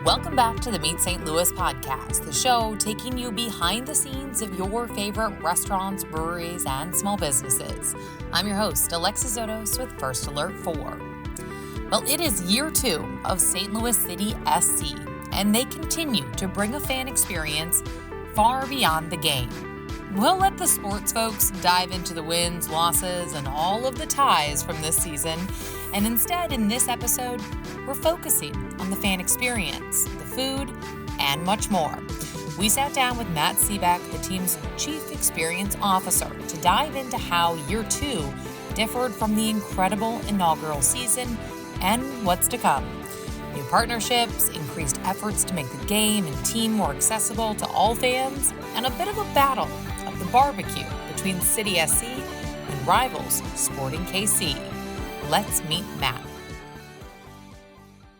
Welcome back to the Meet St. Louis podcast, the show taking you behind the scenes of your favorite restaurants, breweries, and small businesses. I'm your host, Alexis Zotos with First Alert 4. Well, it is year 2 of St. Louis City SC, and they continue to bring a fan experience far beyond the game. We'll let the sports folks dive into the wins, losses, and all of the ties from this season. And instead, in this episode, we're focusing on the fan experience, the food, and much more. We sat down with Matt Sebek, the team's Chief Experience Officer, to dive into how year 2 differed from the incredible inaugural season and what's to come. New partnerships, increased efforts to make the game and team more accessible to all fans, and a bit of a battle of the barbecue between City SC and rivals Sporting KC. Let's meet Matt.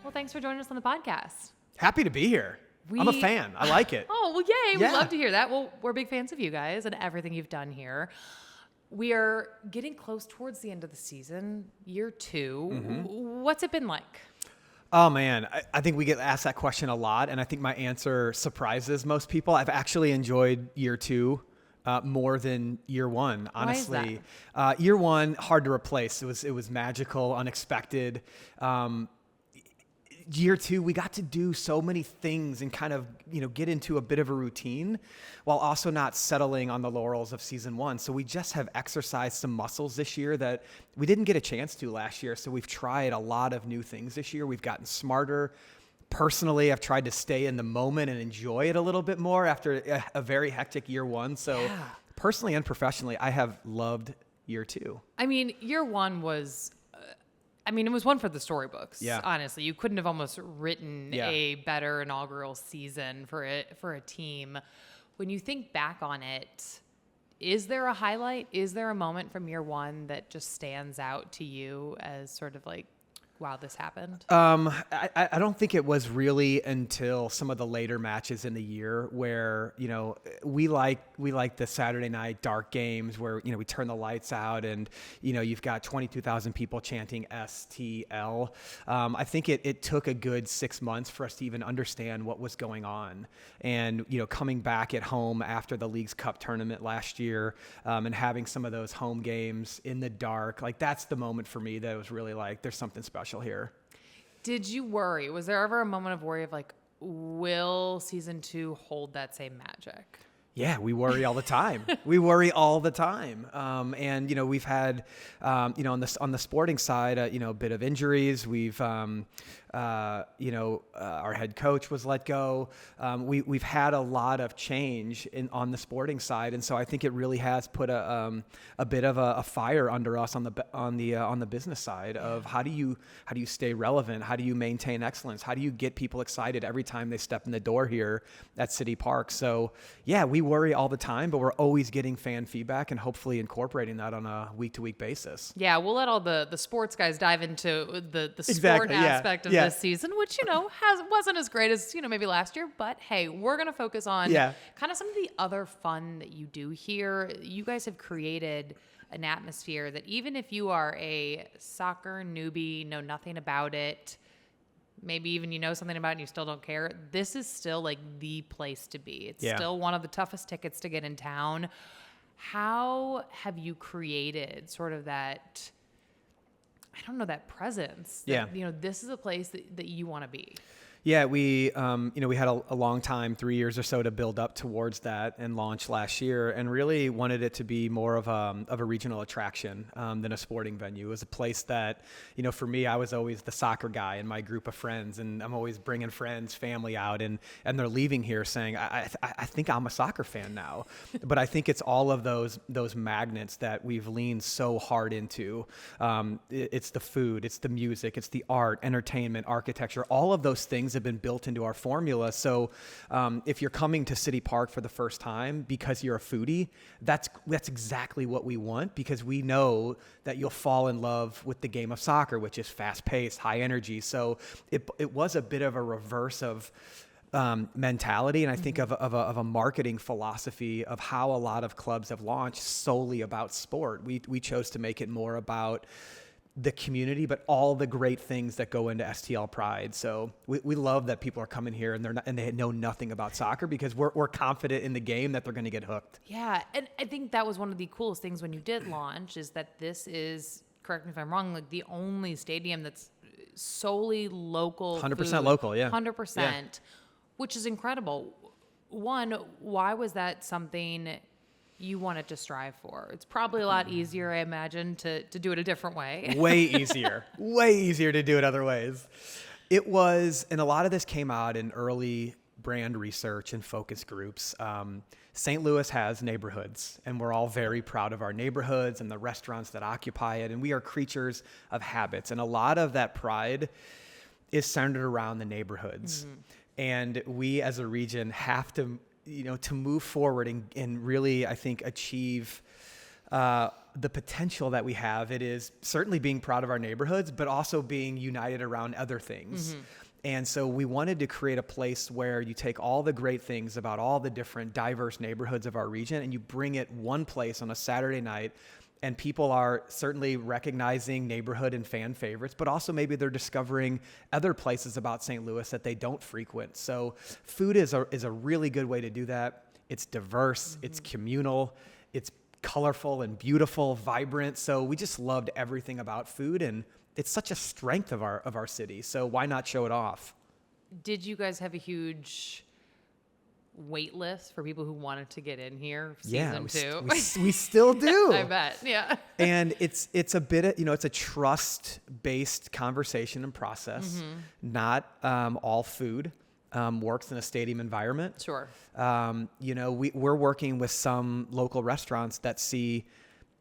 Well, thanks for joining us on the podcast. Happy to be here. I'm a fan. I like it. Oh, well, yay. Yeah. We'd love to hear that. Well, we're big fans of you guys and everything you've done here. We are getting close towards the end of the season, year 2. Mm-hmm. What's it been like? Oh, man. I think we get asked that question a lot, and I think my answer surprises most people. I've actually enjoyed year 2 more than year 1, honestly. Why is that? Year 1, hard to replace. It was magical, unexpected. Year 2, we got to do so many things and kind of, get into a bit of a routine while also not settling on the laurels of season 1. So we just have exercised some muscles this year that we didn't get a chance to last year. So we've tried a lot of new things this year. We've gotten smarter. Personally, I've tried to stay in the moment and enjoy it a little bit more after a very hectic year 1. So personally and professionally, I have loved year 2. I mean, year 1 was... it was one for the storybooks. Yeah. Honestly, you couldn't have almost written a better inaugural season for a team. When you think back on it, is there a highlight? Is there a moment from year 1 that just stands out to you as sort of like, wow, this happened? I don't think it was really until some of the later matches in the year where, we like the Saturday night dark games where, we turn the lights out and, you've got 22,000 people chanting STL. I think it took a good 6 months for us to even understand what was going on. And, coming back at home after the League's Cup tournament last year and having some of those home games in the dark, like that's the moment for me that was really like, there's something special here. Did you worry? Was there ever a moment of worry of like, will season 2 hold that same magic? Yeah, we worry all the time. We worry all the time. And, we've had, on the sporting side, a bit of injuries. We've, our head coach was let go. We've had a lot of change on the sporting side. And so I think it really has put a bit of a fire under us on the business side of how do you stay relevant? How do you maintain excellence? How do you get people excited every time they step in the door here at City Park? So yeah, we worry all the time, but we're always getting fan feedback and hopefully incorporating that on a week-to-week basis. Yeah, we'll let all the sports guys dive into the sport Exactly, aspect of this season, which, wasn't as great as, maybe last year. But hey, we're going to focus on kind of some of the other fun that you do here. You guys have created an atmosphere that even if you are a soccer newbie, know nothing about it, maybe even you know something about it and you still don't care, this is still like the place to be. It's still one of the toughest tickets to get in town. How have you created sort of that, that presence? That, this is a place that you want to be. Yeah, we had a long time, 3 years or so, to build up towards that and launch last year, and really wanted it to be more of a regional attraction than a sporting venue. It was a place that, for me, I was always the soccer guy in my group of friends, and I'm always bringing friends, family out, and they're leaving here saying, I think I'm a soccer fan now. But I think it's all of those magnets that we've leaned so hard into. It's the food, it's the music, it's the art, entertainment, architecture, all of those things have been built into our formula. So if you're coming to City Park for the first time because you're a foodie, that's exactly what we want, because we know that you'll fall in love with the game of soccer, which is fast-paced, high energy. So it was a bit of a reverse of mentality, and I think of a marketing philosophy of how a lot of clubs have launched solely about sport. We chose to make it more about the community, but all the great things that go into STL Pride. So we love that people are coming here and they know nothing about soccer, because we're confident in the game that they're going to get hooked. Yeah, and I think that was one of the coolest things when you did launch, is that this is, correct me if I'm wrong, like the only stadium that's solely local. 100% food, local, yeah. 100%, yeah. Which is incredible. One, why was that something you wanted to strive for? It's probably a lot easier, I imagine, to do it a different way. Way easier to do it other ways. It was, and a lot of this came out in early brand research and focus groups. St. Louis has neighborhoods, and we're all very proud of our neighborhoods and the restaurants that occupy it. And we are creatures of habits. And a lot of that pride is centered around the neighborhoods. Mm-hmm. And we as a region have to, to move forward and really, I think, achieve the potential that we have. It is certainly being proud of our neighborhoods, but also being united around other things. Mm-hmm. And so we wanted to create a place where you take all the great things about all the different diverse neighborhoods of our region and you bring it one place on a Saturday night. And people are certainly recognizing neighborhood and fan favorites, but also maybe they're discovering other places about St. Louis that they don't frequent. So food is a really good way to do that. It's diverse, mm-hmm. It's communal, it's colorful and beautiful, vibrant. So we just loved everything about food, and it's such a strength of our city. So why not show it off? Did you guys have a huge wait list for people who wanted to get in here season 2? We still do. I bet. Yeah. And it's a bit of, it's a trust-based conversation and process. Mm-hmm. Not all food works in a stadium environment. Sure. We're working with some local restaurants that see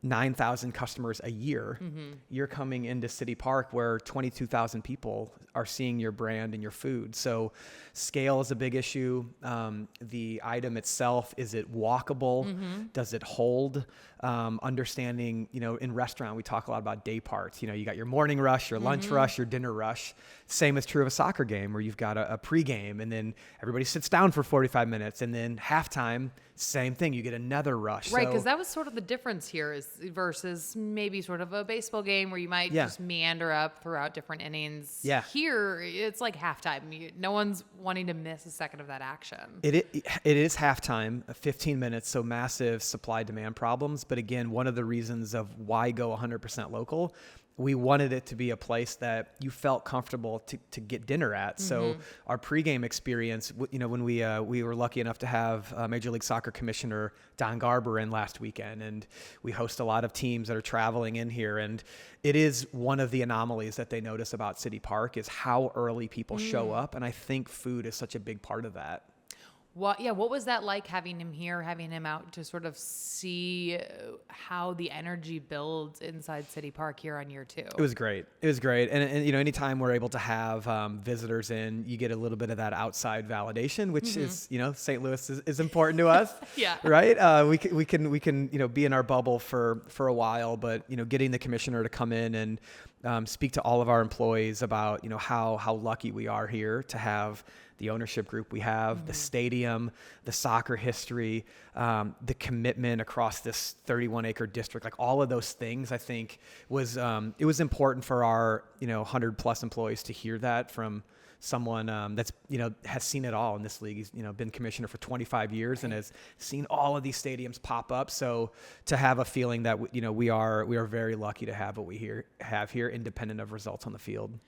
9,000 customers a year. Mm-hmm. You're coming into City Park where 22,000 people are seeing your brand and your food. So scale is a big issue. The item itself, is it walkable? Mm-hmm. Does it hold? Understanding, in restaurant, we talk a lot about Dayparts. You got your morning rush, your lunch mm-hmm. rush, your dinner rush. Same is true of a soccer game where you've got a pregame and then everybody sits down for 45 minutes and then halftime, same thing. You get another rush. Right, because that was sort of the difference here versus maybe sort of a baseball game where you might just meander up throughout different innings. Yeah. Here, it's like halftime. No one's wanting to miss a second of that action. It is halftime, 15 minutes, so massive supply-demand problems. But again, one of the reasons of why go 100% local, we wanted it to be a place that you felt comfortable to get dinner at. Mm-hmm. So our pregame experience, when we were lucky enough to have Major League Soccer Commissioner Don Garber in last weekend, and we host a lot of teams that are traveling in here. And it is one of the anomalies that they notice about City Park is how early people show up. And I think food is such a big part of that. What was that like, having him here, having him out to sort of see how the energy builds inside City Park here on year 2? It was great. And anytime we're able to have visitors in, you get a little bit of that outside validation, which mm-hmm. is, St. Louis is important to us. Yeah. Right. We can be in our bubble for a while, but, getting the commissioner to come in and speak to all of our employees about, how lucky we are here to have the ownership group we have, mm-hmm. the stadium, the soccer history, the commitment across this 31-acre district, like all of those things, I think it was important for our 100+ employees to hear that from someone that's has seen it all in this league. He's been commissioner for 25 years right. and has seen all of these stadiums pop up. So to have a feeling that we are very lucky to have what we have here, independent of results on the field.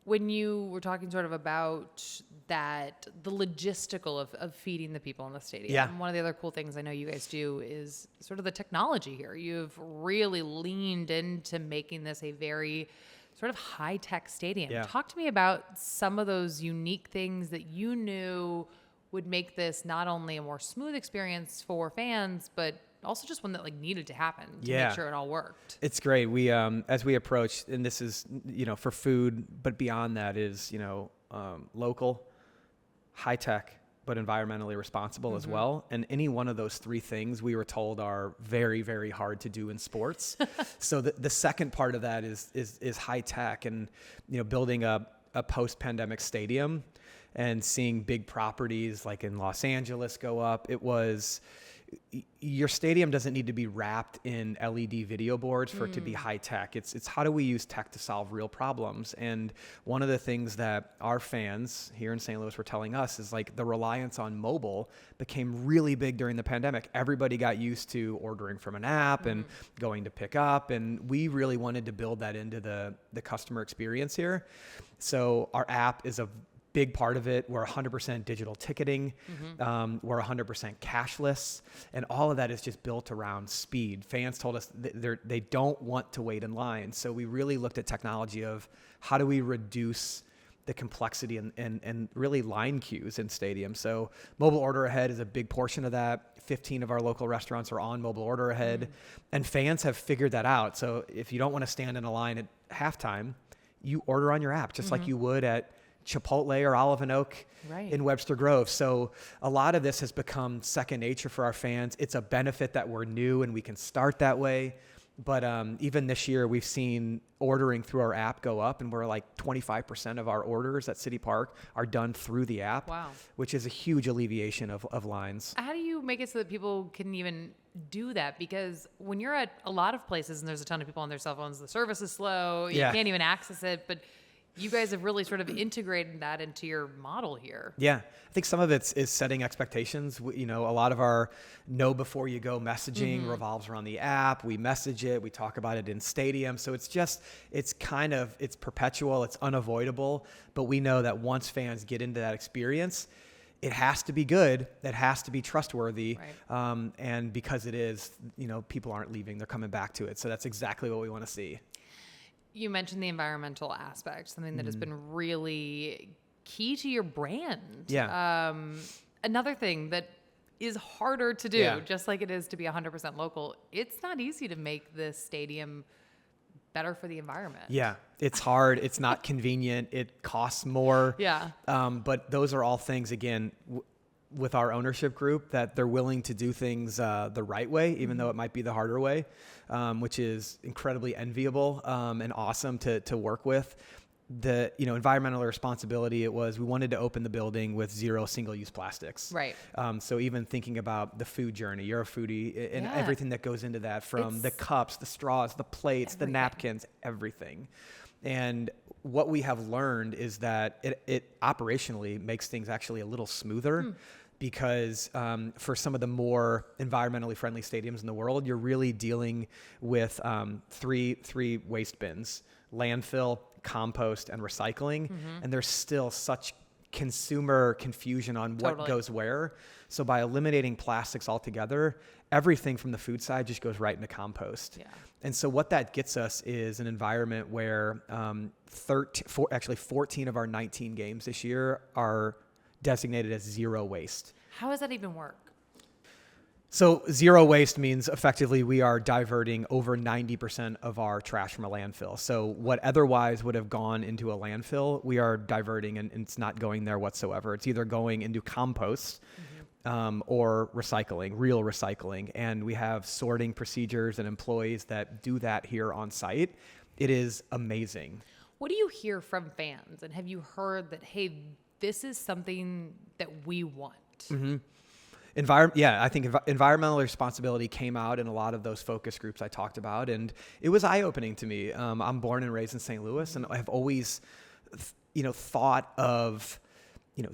When you were talking sort of about that, the logistical of feeding the people in the stadium, yeah. one of the other cool things I know you guys do is sort of the technology here. You've really leaned into making this a very sort of high-tech stadium. Yeah. Talk to me about some of those unique things that you knew would make this not only a more smooth experience for fans, but also just one that needed to happen to make sure it all worked. It's great. We, as we approach, and this is, for food, but beyond that is, local, high tech, but environmentally responsible mm-hmm. as well. And any one of those three things we were told are very, very hard to do in sports. So the second part of that is high tech, and, building a post-pandemic stadium and seeing big properties like in Los Angeles go up. It was your stadium doesn't need to be wrapped in LED video boards for it to be high tech. It's how do we use tech to solve real problems? And one of the things that our fans here in St. Louis were telling us is like the reliance on mobile became really big during the pandemic. Everybody got used to ordering from an app and going to pick up. And we really wanted to build that into the customer experience here. So our app is a big part of it. We're 100% digital ticketing. We're 100% cashless. And all of that is just built around speed. Fans told us they don't want to wait in line. So we really looked at technology of how do we reduce the complexity and really line queues in stadiums. So mobile order ahead is a big portion of that. 15 of our local restaurants are on mobile order ahead. And fans have figured that out. So if you don't want to stand in a line at halftime, you order on your app, just like you would at Chipotle or Olive and Oak in Webster Grove. So a lot of this has become second nature for our fans. It's a benefit that we're new and we can start that way. But even this year, we've seen ordering through our app go up, and we're like 25% of our orders at City Park are done through the app, which is a huge alleviation of lines. How do you make it so that people can even do that? Because when you're at a lot of places and there's a ton of people on their cell phones, the service is slow, you can't even access it, but you guys have really sort of integrated that into your model here. Yeah, I think some of it is setting expectations. A lot of our know before you go messaging revolves around the app. We message it, we talk about it in stadium. So it's perpetual, it's unavoidable. But we know that once fans get into that experience, it has to be good. It has to be trustworthy. And because it is, people aren't leaving, they're coming back to it. So that's exactly what we want to see. You mentioned the environmental aspect, something that has been really key to your brand. Yeah. Another thing that is harder to do, just like it is to be 100% local, it's not easy to make this stadium better for the environment. Yeah, it's hard. It's not convenient. It costs more. Yeah. But those are all things, again, with our ownership group, that they're willing to do things the right way, even though it might be the harder way, which is incredibly enviable and awesome to work with. The environmental responsibility, we wanted to open the building with 0 single-use plastics. Right. So even thinking about the food journey, you're a foodie, and everything that goes into that, from the cups, the straws, the plates, the napkins, everything. And what we have learned is that it operationally makes things actually a little smoother. Because for some of the more environmentally friendly stadiums in the world, you're really dealing with three waste bins: landfill, compost, and recycling. And there's still such consumer confusion on what goes where. So by eliminating plastics altogether, everything from the food side just goes right into compost. Yeah. And so what that gets us is an environment where 14 of our 19 games this year are designated as 0 waste. How does that even work? So 0 waste means effectively we are diverting over 90% of our trash from a landfill. So what otherwise would have gone into a landfill, we are diverting, and it's not going there whatsoever. It's either going into compost or recycling, real recycling. And we have sorting procedures and employees that do that here on site. It is amazing. What do you hear from fans? And have you heard that, hey, this is something that we want? I think environmental responsibility came out in a lot of those focus groups I talked about, and it was eye-opening to me. I'm born and raised in St. Louis, and I've always, thought of,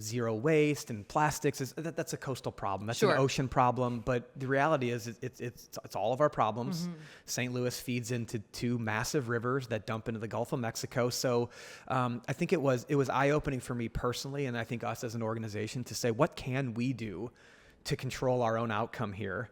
0 waste and plastics. That's a coastal problem. That's an ocean problem. But the reality is, it's all of our problems. St. Louis feeds into 2 massive rivers that dump into the Gulf of Mexico. So I think it was eye-opening for me personally, and I think us as an organization, to say, what can we do to control our own outcome here?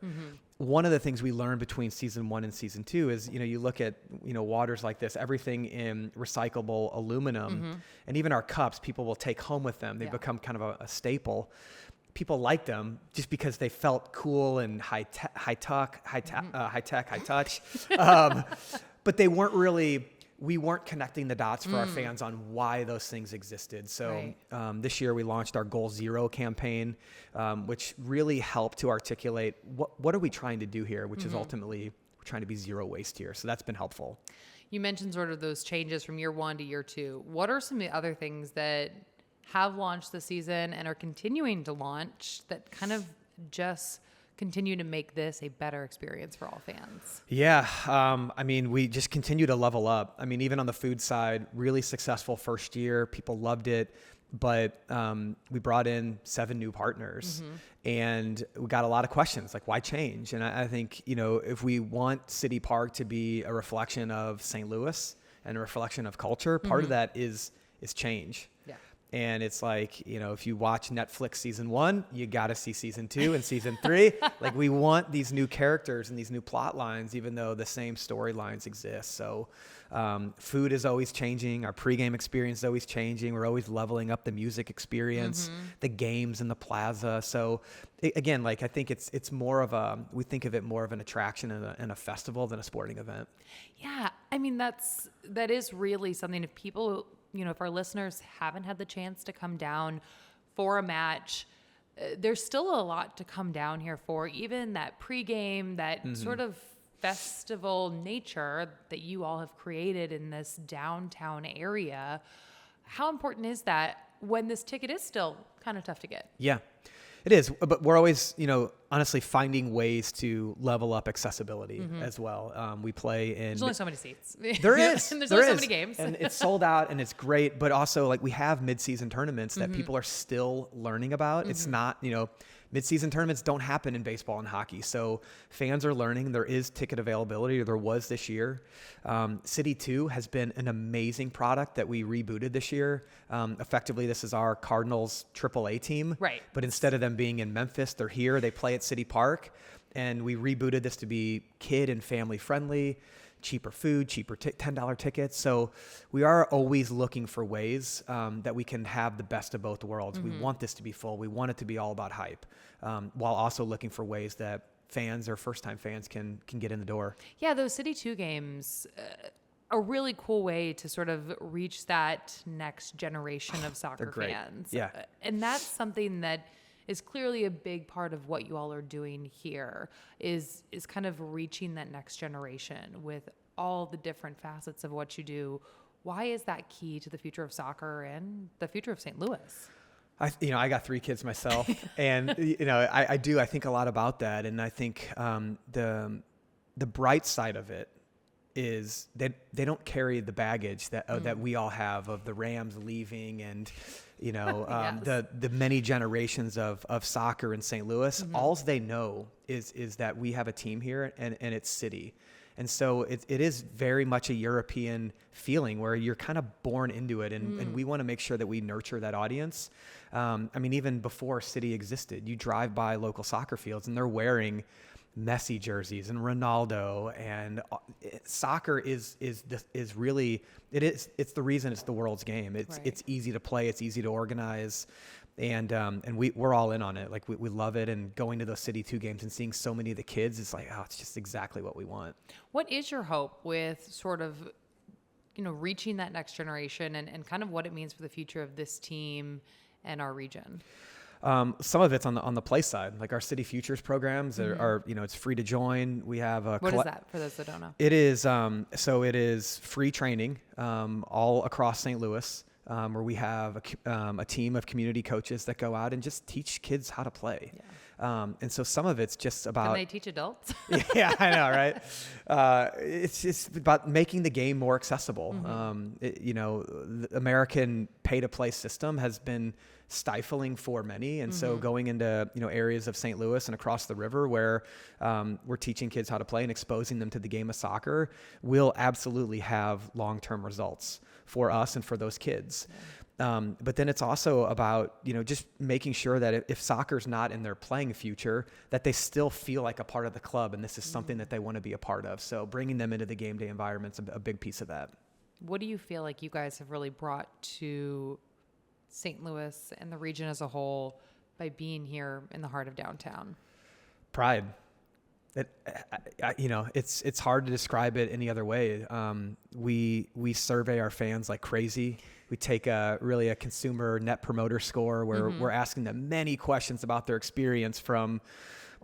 One of the things we learned between season 1 and season 2 is, you look at, waters like this, everything in recyclable aluminum, and even our cups, people will take home with them. They've become kind of a staple. People like them just because they felt cool and high tech, high touch. But they weren't really, we weren't connecting the dots for our fans on why those things existed. So this year we launched our Goal Zero campaign, which really helped to articulate what are we trying to do here, which is ultimately we're trying to be 0 waste here. So that's been helpful. You mentioned sort of those changes from year 1 to year 2. What are some of the other things that have launched this season and are continuing to launch that kind of just continue to make this a better experience for all fans? Yeah. I mean, we just continue to level up. I mean, even on the food side, really successful first year. People loved it. But we brought in 7 new partners, and we got a lot of questions, like, why change? And I think, if we want City Park to be a reflection of St. Louis and a reflection of culture, part of that is change. Yeah. And it's like, if you watch Netflix season 1, you got to see season 2 and season 3. Like, we want these new characters and these new plot lines, even though the same storylines exist. So food is always changing. Our pregame experience is always changing. We're always leveling up the music experience, the games in the plaza. So again, like, I think it's more of we think of it more of an attraction and a festival than a sporting event. Yeah. I mean, that is really something. If people, if our listeners haven't had the chance to come down for a match, there's still a lot to come down here for. Even that pregame, that sort of festival nature that you all have created in this downtown area. How important is that when this ticket is still kind of tough to get? Yeah, it is. But we're always, honestly finding ways to level up accessibility as well. We play in... There's only so many seats. There is. And there's only so many games. And it's sold out and it's great. But also, like, we have mid-season tournaments that people are still learning about. It's not, mid-season tournaments don't happen in baseball and hockey. So fans are learning. There is ticket availability, or there was this year. City 2 has been an amazing product that we rebooted this year. Effectively, this is our Cardinals AAA team. Right. But instead of them being in Memphis, they're here. They play at City Park. And we rebooted this to be kid and family friendly, cheaper food, cheaper $10 tickets. So we are always looking for ways that we can have the best of both worlds. We want this to be full. We want it to be all about hype, while also looking for ways that fans or first-time fans can get in the door. Yeah, those City 2 games, a really cool way to sort of reach that next generation of soccer fans. Yeah. And that's something that is clearly a big part of what you all are doing here, is kind of reaching that next generation with all the different facets of what you do. Why is that key to the future of soccer and the future of St. Louis? I got 3 kids myself, and I think a lot about that. And I think the bright side of it is that they don't carry the baggage that we all have of the Rams leaving and yes. the many generations of soccer in St. Louis. All they know is that we have a team here and it's City. And so it is very much a European feeling where you're kind of born into it. And we want to make sure that we nurture that audience. Even before City existed, you drive by local soccer fields and they're wearing Messi jerseys and Ronaldo, and soccer is really it's the reason it's the world's game. It's easy to play, it's easy to organize, and we're all in on it. Like we love it, and going to those City 2 games and seeing so many of the kids, it's like, it's just exactly what we want. What is your hope with sort of reaching that next generation and kind of what it means for the future of this team and our region? Some of it's on the play side, like our City Futures programs are it's free to join. We have what is that for those that don't know? It is it is free training all across St. Louis, where we have a team of community coaches that go out and just teach kids how to play. Yeah. And so some of it's just about... Can they teach adults? Yeah, I know, right? It's just about making the game more accessible. The American pay-to-play system has been stifling for many. And so going into, areas of St. Louis and across the river where we're teaching kids how to play and exposing them to the game of soccer will absolutely have long-term results for us and for those kids. Yeah. But then it's also about, just making sure that if soccer's not in their playing future, that they still feel like a part of the club and this is something that they want to be a part of. So bringing them into the game day environment's a big piece of that. What do you feel like you guys have really brought to St. Louis and the region as a whole by being here in the heart of downtown? Pride. It's hard to describe it any other way. We survey our fans like crazy. We take a consumer net promoter score where we're asking them many questions about their experience, from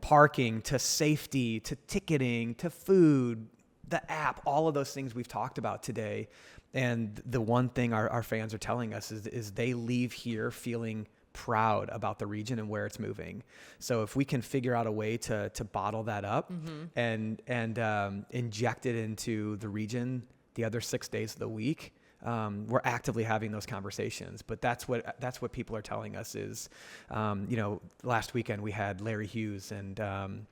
parking to safety to ticketing to food, the app, all of those things we've talked about today. And the one thing our fans are telling us is they leave here feeling proud about the region and where it's moving. So if we can figure out a way to bottle that up and inject it into the region the other 6 days of the week, we're actively having those conversations. But that's what people are telling us is, last weekend we had Larry Hughes and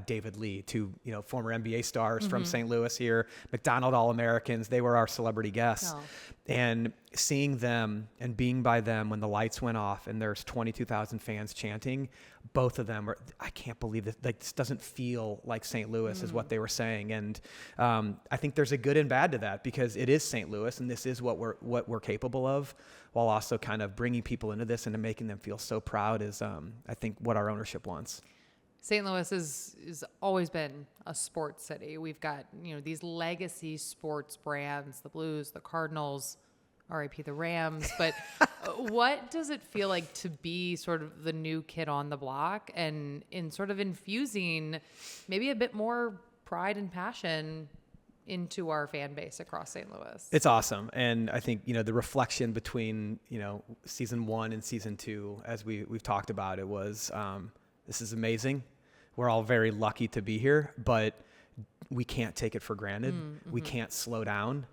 David Lee, two former NBA stars from St. Louis here, McDonald All-Americans. They were our celebrity guests. And seeing them and being by them when the lights went off and there's 22,000 fans chanting, both of them were, I can't believe this, like, this doesn't feel like St. Louis is what they were saying. And I think there's a good and bad to that, because it is St. Louis and this is what we're capable of, while also kind of bringing people into this and making them feel so proud is I think what our ownership wants. St. Louis is always been a sports city. We've got, these legacy sports brands, the Blues, the Cardinals, RIP the Rams. But what does it feel like to be sort of the new kid on the block and in sort of infusing maybe a bit more pride and passion into our fan base across St. Louis? It's awesome. And I think, the reflection between, season 1 and season 2, as we've talked about, it was, this is amazing. We're all very lucky to be here, but we can't take it for granted. We can't slow down.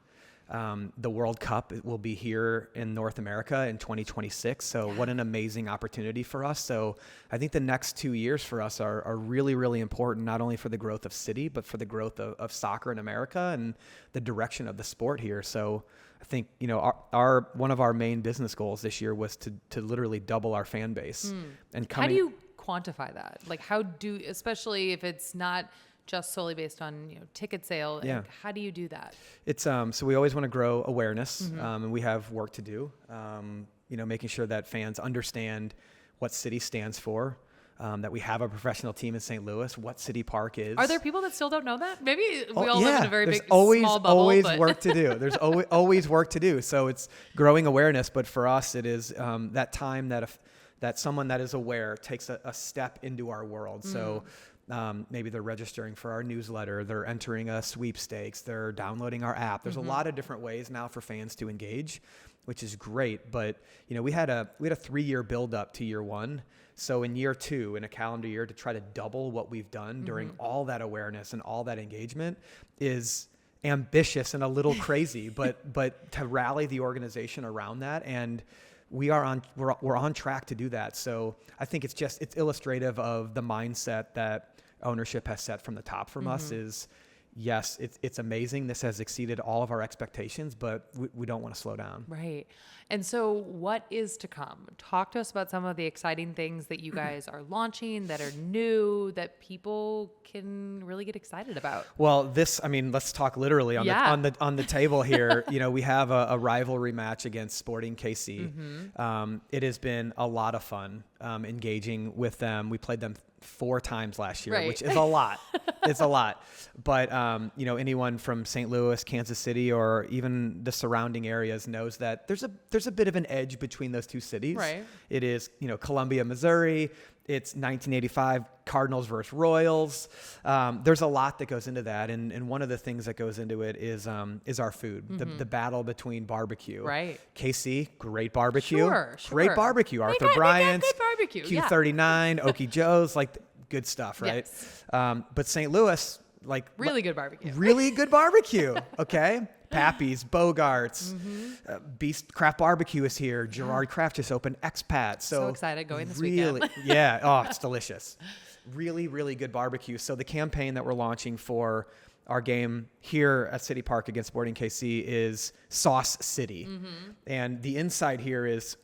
The World Cup will be here in North America in 2026. So what an amazing opportunity for us. So I think the next 2 years for us are really, really important, not only for the growth of city, but for the growth of soccer in America and the direction of the sport here. So I think, our one of our main business goals this year was to literally double our fan base. And How do you quantify that? Like, especially if it's not just solely based on ticket sale, how do you do that? It's so we always want to grow awareness, and we have work to do, making sure that fans understand what city stands for, that we have a professional team in St. Louis, what City Park is. Are there people that still don't know that? Maybe we all live in a very big, always, small bubble. Always work to do. There's always work to do. So it's growing awareness, but for us, it is that time that someone that is aware takes a step into our world. So maybe they're registering for our newsletter, they're entering a sweepstakes, they're downloading our app. There's a lot of different ways now for fans to engage, which is great. But we had a 3-year build up to year 1. So in year 2, in a calendar year, to try to double what we've done during all that awareness and all that engagement is ambitious and a little crazy, but to rally the organization around that, and we're on track to do that. So I think it's illustrative of the mindset that ownership has set from the top from us is, yes, it's amazing. This has exceeded all of our expectations, but we don't want to slow down. Right. And so what is to come? Talk to us about some of the exciting things that you guys are launching that are new, that people can really get excited about. Well, let's talk literally on the table here. We have a rivalry match against Sporting KC. It has been a lot of fun engaging with them. We played them 4 times last year, which is a lot. It's a lot. But, anyone from St. Louis, Kansas City, or even the surrounding areas knows that there's a bit of an edge between those two cities. Right. It is, Columbia, Missouri. It's 1985 Cardinals versus Royals. There's a lot that goes into that. And one of the things that goes into it is our food, the battle between barbecue. Right. KC, great barbecue. Sure. Great barbecue. Arthur Bryant's, good barbecue. Q39, Okie Joe's, like good stuff, right? Yes. But St. Louis, really good barbecue. Really good barbecue. Okay. Pappy's, Bogart's, Beast Craft Barbecue is here. Gerard Craft just opened Expat. So excited going this weekend. Yeah. Oh, it's delicious. Really, really good barbecue. So the campaign that we're launching for our game here at City Park against Sporting KC is Sauce City. And the insight here is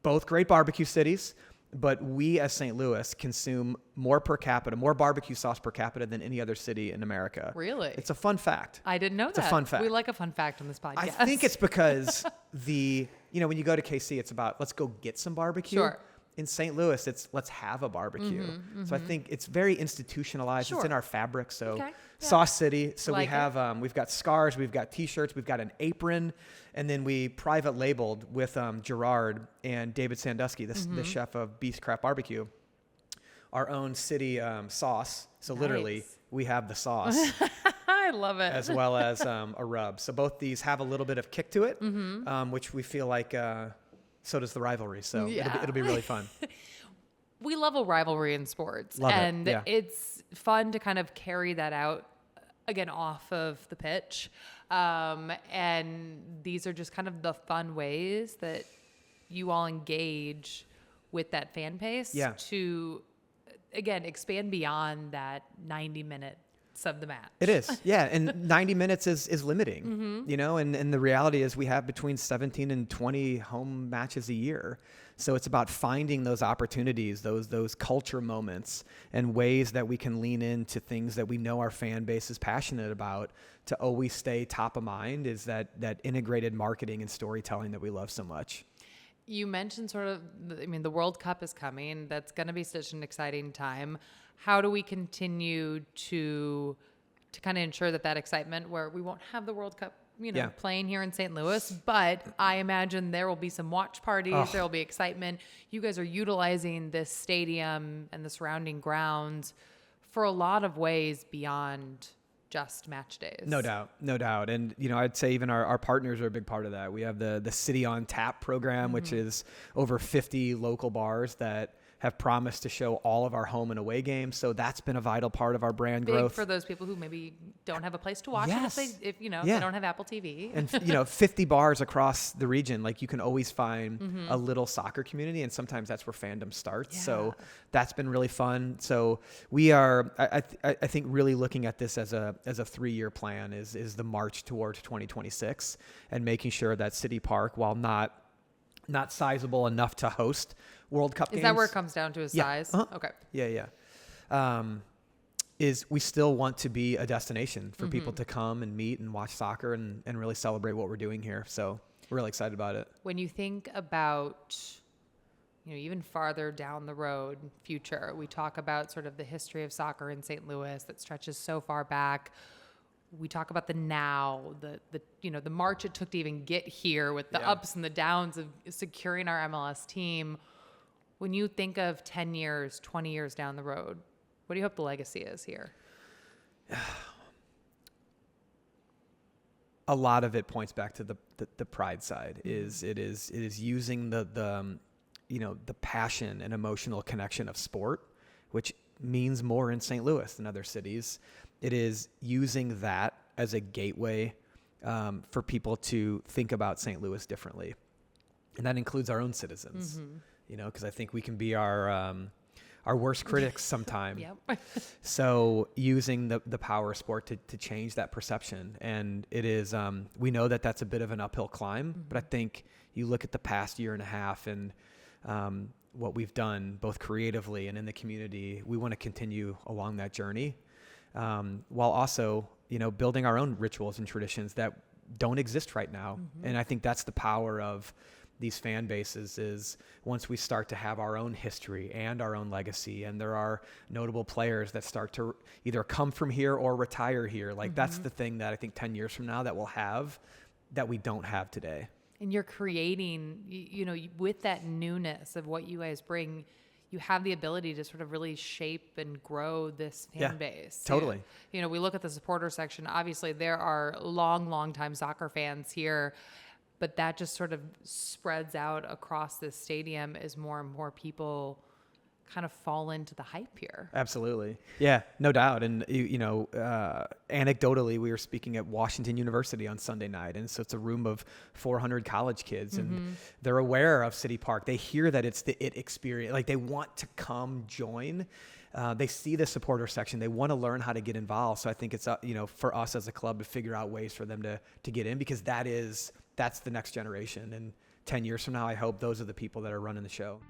both great barbecue cities, but we as St. Louis consume more barbecue sauce per capita than any other city in America. Really? It's a fun fact. I didn't know that. It's a fun fact. We like a fun fact on this podcast. I think it's because when you go to KC, it's about, let's go get some barbecue. Sure. In St. Louis, it's let's have a barbecue. So I think it's very institutionalized. Sure. It's in our fabric. So okay. Sauce City. So we have, we've got scarves, we've got T-shirts, we've got an apron, and then we private labeled with Gerard and David Sandusky, the chef of Beast Craft Barbecue, our own city sauce. So literally, we have the sauce. I love it. As well as a rub. So both these have a little bit of kick to it, which we feel like So does the rivalry. So it'll be really fun. We love a rivalry in sports. It's fun to kind of carry that out, again, off of the pitch. And these are just kind of the fun ways that you all engage with that fan base to, again, expand beyond that 90 minutes of the match. It is. Yeah. And 90 minutes is limiting, you know, and the reality is we have between 17 and 20 home matches a year. So it's about finding those opportunities, those culture moments and ways that we can lean into things that we know our fan base is passionate about to always stay top of mind is that integrated marketing and storytelling that we love so much. You mentioned the World Cup is coming. That's going to be such an exciting time. How do we continue to kind of ensure that excitement where we won't have the World Cup, playing here in St. Louis, but I imagine there will be some watch parties. There will be excitement. You guys are utilizing this stadium and the surrounding grounds for a lot of ways beyond just match days. No doubt. And, I'd say even our partners are a big part of that. We have the City on Tap program, which is over 50 local bars that have promised to show all of our home and away games. So that's been a vital part of our brand growth. For those people who maybe don't have a place to watch it if they don't have Apple TV. And 50 bars across the region, like you can always find a little soccer community, and sometimes that's where fandom starts. Yeah. So that's been really fun. So we are, I think, really looking at this as a 3-year plan is the march towards 2026 and making sure that City Park, while not sizable enough to host World Cup games. Is that where it comes down to size? Okay. Yeah. Is we still want to be a destination for people to come and meet and watch soccer and really celebrate what we're doing here. So we're really excited about it. When you think about, even farther down the road, future, we talk about sort of the history of soccer in St. Louis that stretches so far back. We talk about the now, the march it took to even get here with the ups and the downs of securing our MLS team. When you think of 10 years, 20 years down the road, what do you hope the legacy is here? A lot of it points back to the pride side. It is using the passion and emotional connection of sport, which means more in St. Louis than other cities. It is using that as a gateway for people to think about St. Louis differently. And that includes our own citizens, because I think we can be our worst critics sometime. So using the power of sport to change that perception. And it is, we know that that's a bit of an uphill climb, but I think you look at the past year and a half and what we've done both creatively and in the community, we want to continue along that journey. While also, building our own rituals and traditions that don't exist right now. And I think that's the power of these fan bases is once we start to have our own history and our own legacy, and there are notable players that start to either come from here or retire here. Like that's the thing that I think 10 years from now that we'll have that we don't have today. And you're creating, with that newness of what you guys bring, you have the ability to sort of really shape and grow this fan base. Totally. We look at the supporter section. Obviously, there are long time soccer fans here, but that just sort of spreads out across this stadium as more and more people kind of fall into the hype here. Absolutely. Yeah, no doubt. And, anecdotally, we were speaking at Washington University on Sunday night. And so it's a room of 400 college kids and they're aware of City Park. They hear that it's the it experience. Like they want to come join. They see the supporter section. They want to learn how to get involved. So I think it's, for us as a club to figure out ways for them to get in because that's the next generation. And 10 years from now, I hope those are the people that are running the show.